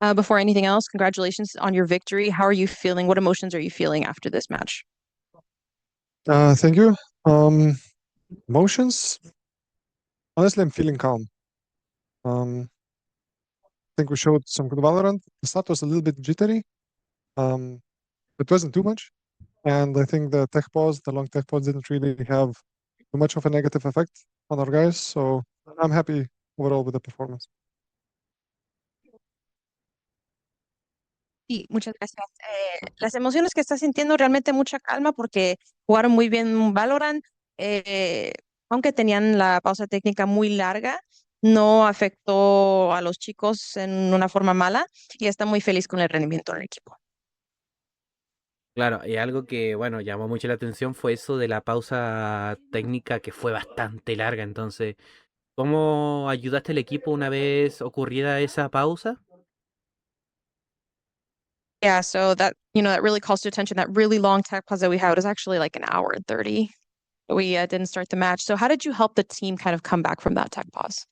Before anything else, congratulations on your victory. How are you feeling? What emotions are you feeling after this match? Thank you. Um, Emotions? Honestly, I'm feeling calm. I think we showed some good Valorant. The start was a little bit jittery. Um, it wasn't too much. And I think the tech pause, the long tech pause didn't really have too much of a negative effect on our guys. So I'm happy overall with the performance. Sí, muchas gracias. Las emociones que estás sintiendo, realmente mucha calma porque jugaron muy bien Valorant. eh, Aunque tenían la pausa técnica muy larga, no afectó a los chicos en una forma mala y está muy feliz con el rendimiento del equipo. Claro, y algo que, bueno, llamó mucho la atención fue eso de la pausa técnica que fue bastante larga. Entonces, ¿cómo ayudaste al equipo una vez ocurrida esa pausa? Yeah, so that really calls to attention. That really long tech pause that we had was actually like an hour and 30. We didn't start the match. So how did you help the team kind of come back from that tech pause?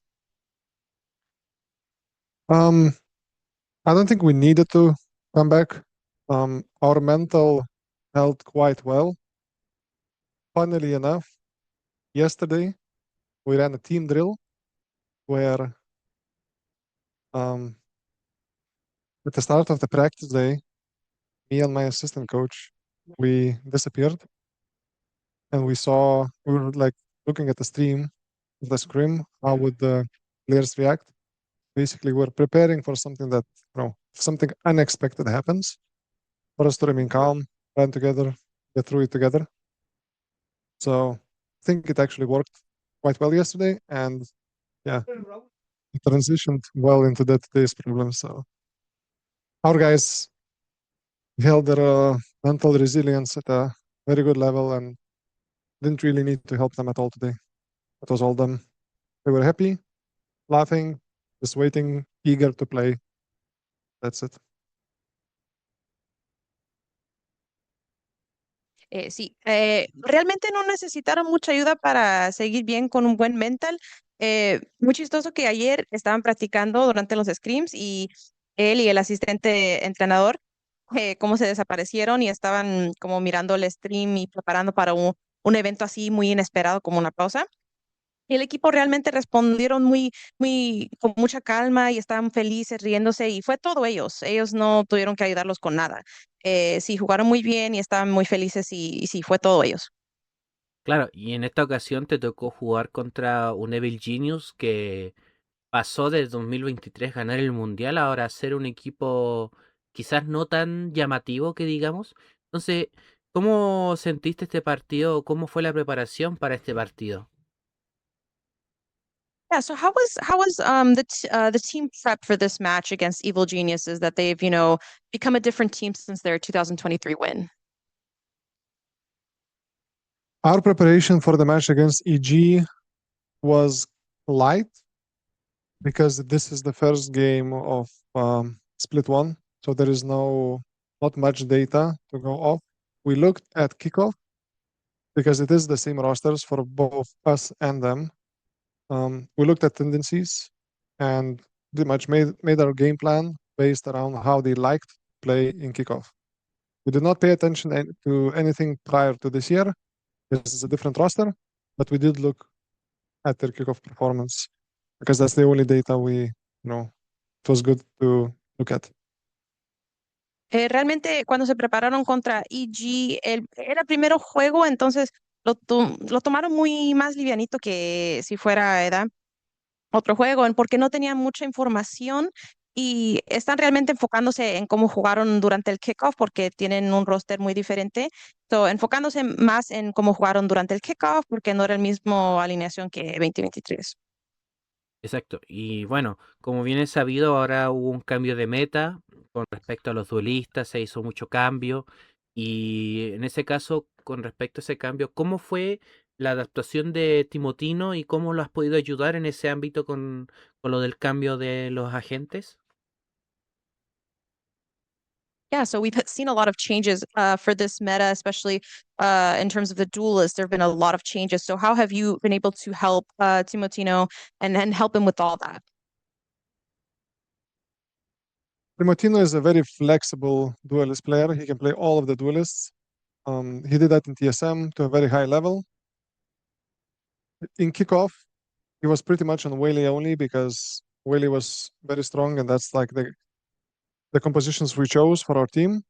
Um, I don't think we needed to come back. Our mental held quite well. Funnily enough, yesterday we ran a team drill where at the start of the practice day, me and my assistant coach, we disappeared and we were like looking at the stream of the scrim, how would the players react? Basically, we're preparing for something that, if something unexpected happens, for us to remain calm, plan together, get through it together. So I think it actually worked quite well yesterday, and yeah, it transitioned well into that today's problem. So our guys held their mental resilience at a very good level and didn't really need to help them at all today. It was all them. They were happy, laughing, just waiting, eager to play. That's it. Sí, realmente no necesitaron mucha ayuda para seguir bien con un buen mental. Muy chistoso que ayer estaban practicando durante los scrims y él y el asistente entrenador cómo se desaparecieron y estaban como mirando el stream y preparando para un evento así muy inesperado como una pausa. Y el equipo realmente respondieron con mucha calma y estaban felices, riéndose y fue todo ellos. Ellos no tuvieron que ayudarlos con nada. Sí, jugaron muy bien y estaban muy felices y sí, fue todo ellos. Claro, y en esta ocasión te tocó jugar contra un Evil Genius que pasó del 2023 ganar el Mundial ahora a ser un equipo quizás no tan llamativo que digamos. Entonces, ¿cómo sentiste este partido? ¿Cómo fue la preparación para este partido? Yeah, so how was the team prep for this match against Evil Geniuses that they've, become a different team since their 2023 win? Our preparation for the match against EG was light because this is the first game of split one, so there is not much data to go off. We looked at kickoff because it is the same rosters for both us and them. We looked at tendencies and pretty much made our game plan based around how they liked play in kickoff. We did not pay attention to anything prior to this year. This is a different roster, but we did look at their kickoff performance because that's the only data it was good to look at. Realmente cuando se prepararon contra EG, era el primero juego, entonces lo tomaron muy más livianito que si fuera otro juego, porque no tenían mucha información y están realmente enfocándose en cómo jugaron durante el kickoff porque tienen un roster muy diferente. So, enfocándose más en cómo jugaron durante el kickoff porque no era el mismo alineación que 2023. Exacto. Y bueno, como bien es sabido, ahora hubo un cambio de meta con respecto a los duelistas, se hizo mucho cambio. Y en ese caso, con respecto a ese cambio, ¿cómo fue la adaptación de Timotino y cómo lo has podido ayudar en ese ámbito con lo del cambio de los agentes? Yeah, so we've seen a lot of changes for this meta, especially in terms of the duelist. There have been a lot of changes. So how have you been able to help Timotino and help him with all that? Timotino is a very flexible duelist player. He can play all of the duelists. He did that in TSM to a very high level. In kickoff, he was pretty much on Whaley only because Whaley was very strong, and that's like the compositions we chose for our team.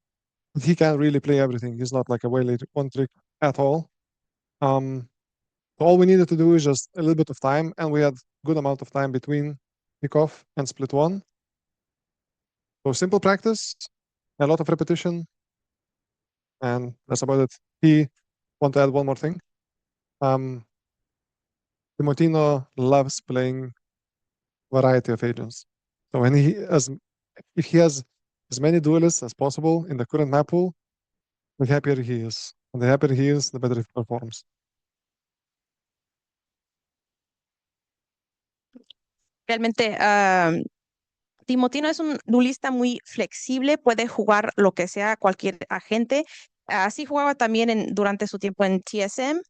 But he can't really play everything. He's not like a Whaley one trick at all. All we needed to do is just a little bit of time, and we had good amount of time between kickoff and split one. So simple practice, a lot of repetition, and that's about it. He want to add one more thing. Timotino loves playing variety of agents. So when if he has as many duelists as possible in the current map pool, the happier he is. And the happier he is, the better he performs. Realmente, Timotino es un duelista muy flexible, puede jugar lo que sea cualquier agente. Así jugaba también durante su tiempo en TSM,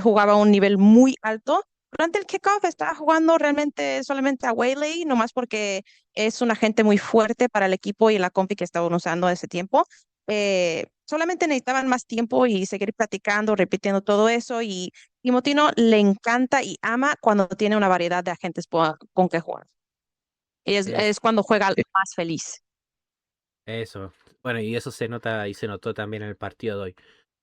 jugaba a un nivel muy alto. Durante el kickoff estaba jugando realmente solamente a Waylay, nomás porque es un agente muy fuerte para el equipo y la compi que estaban usando ese tiempo. Solamente necesitaban más tiempo y seguir practicando, repitiendo todo eso. Y Timotino le encanta y ama cuando tiene una variedad de agentes con que jugar. Es Es cuando juega más feliz. eso. Bueno, y eso se nota y se notó también en el partido de hoy.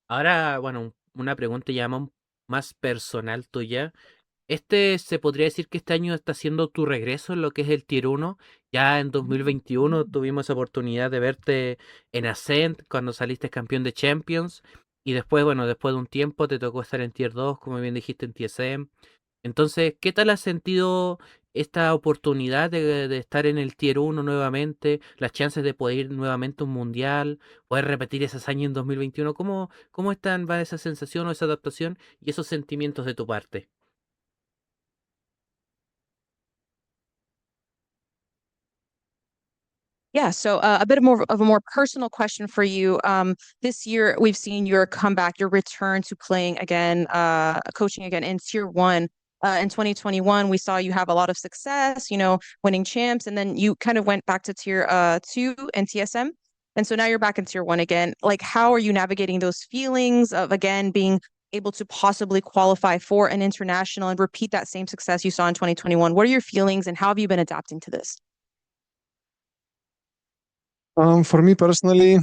Ahora, bueno, una pregunta ya más personal tuya. Se podría decir que este año está siendo tu regreso en lo que es el Tier 1. Ya en 2021 tuvimos oportunidad de verte en Ascent cuando saliste campeón de Champions. Y después, bueno, después de un tiempo te tocó estar en Tier 2, como bien dijiste, en TSM. Entonces, ¿qué tal has sentido esta oportunidad de estar en el Tier 1 nuevamente? Las chances de poder ir nuevamente a un mundial, poder repetir esa hazaña en 2021. ¿Cómo va esa sensación o esa adaptación y esos sentimientos de tu parte? Yeah, so a bit more of a more personal question for you. This year, we've seen your comeback, your return to playing again, coaching again in Tier 1. In 2021, we saw you have a lot of success, winning champs, and then you kind of went back to Tier 2 and TSM. And so now you're back in Tier 1 again. Like, how are you navigating those feelings of, again, being able to possibly qualify for an international and repeat that same success you saw in 2021? What are your feelings, and how have you been adapting to this? For me personally,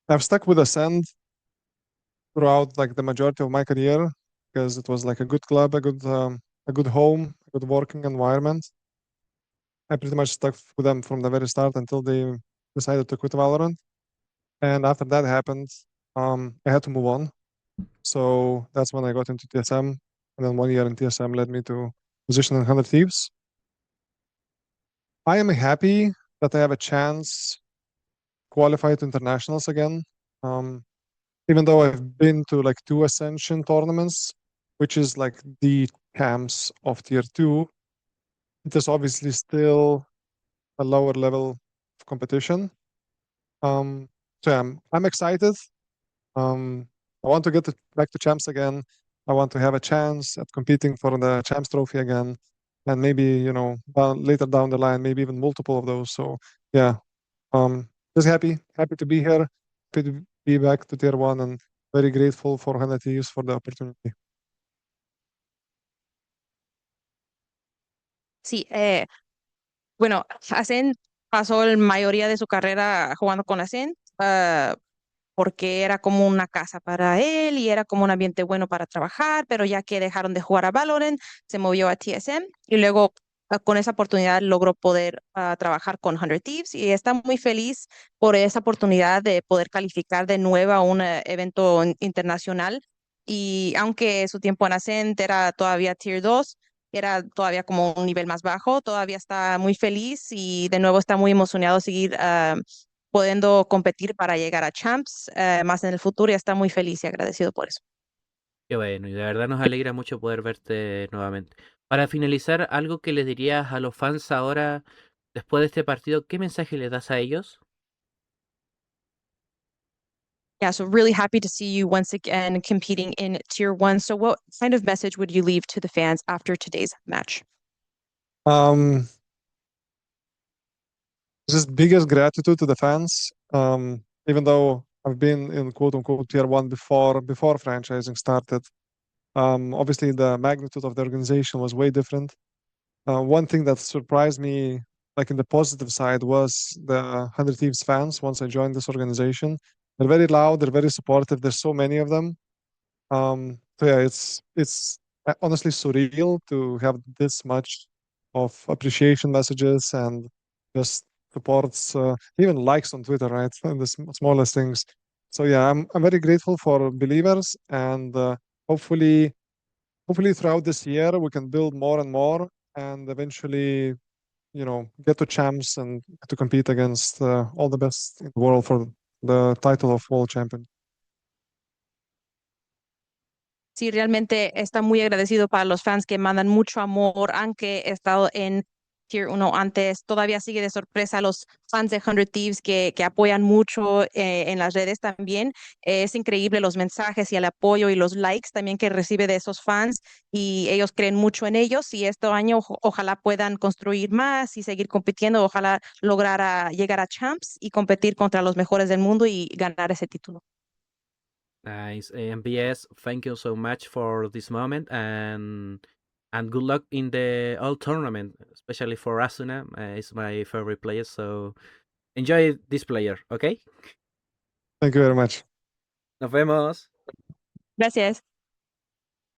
I've stuck with Ascend throughout like the majority of my career because it was like a good club, a good home, a good working environment. I pretty much stuck with them from the very start until they decided to quit Valorant. And after that happened, I had to move on. So that's when I got into TSM. And then 1 year in TSM led me to position in 100 Thieves. I am happy that I have a chance qualify to internationals again. Even though I've been to like 2 Ascension tournaments, which is like the camps of Tier 2, it is obviously still a lower level of competition. So yeah, I'm excited. I want to get back to champs again. I want to have a chance at competing for the champs trophy again, and maybe later down the line, maybe even multiple of those. So yeah, just happy to be here, happy to be back to Tier 1, and very grateful for Hannah Thieves for the opportunity. Sí, bueno, Asen pasó la mayoría de su carrera jugando con Asen, porque era como una casa para él y era como un ambiente bueno para trabajar, pero ya que dejaron de jugar a Valorant, se movió a TSM y luego con esa oportunidad logró poder trabajar con 100 Thieves y está muy feliz por esa oportunidad de poder calificar de nuevo a un evento internacional. Y aunque su tiempo en Ascent era todavía Tier 2, era todavía como un nivel más bajo, todavía está muy feliz y de nuevo está muy emocionado de seguir pudiendo competir para llegar a Champs más en el futuro y está muy feliz y agradecido por eso. Qué bueno, y de verdad nos alegra mucho poder verte nuevamente. Para finalizar, algo que les dirías a los fans ahora, después de este partido, ¿qué mensaje les das a ellos? Yeah, so really happy to see you once again competing in Tier 1. So what kind of message would you leave to the fans after today's match? Um, just biggest gratitude to the fans. Even though I've been in quote unquote tier one before franchising started. Obviously the magnitude of the organization was way different. One thing that surprised me, like in the positive side, was the 100 Thieves fans. Once I joined this organization, they're very loud, they're very supportive. There's so many of them. So yeah, it's honestly surreal to have this much of appreciation messages and just supports, even likes on Twitter, right? And the smallest things. So yeah, I'm very grateful for believers, and hopefully throughout this year we can build more and more, and eventually, get to champs and to compete against all the best in the world for the title of world champion. Sí, realmente está muy agradecido para los fans que mandan mucho amor, aunque he estado en Tier 1 antes, todavía sigue de sorpresa los fans de 100 Thieves que apoyan mucho en las redes también. Es increíble los mensajes y el apoyo y los likes también que recibe de esos fans, y ellos creen mucho en ellos, y este año ojalá puedan construir más y seguir compitiendo, ojalá lograr llegar a champs y competir contra los mejores del mundo y ganar ese título. Nice. MBS, thank you so much for this moment, and good luck in the all tournament, especially for Asuna. It's my favorite player, so enjoy this player, okay? Thank you very much. Nos vemos. Gracias.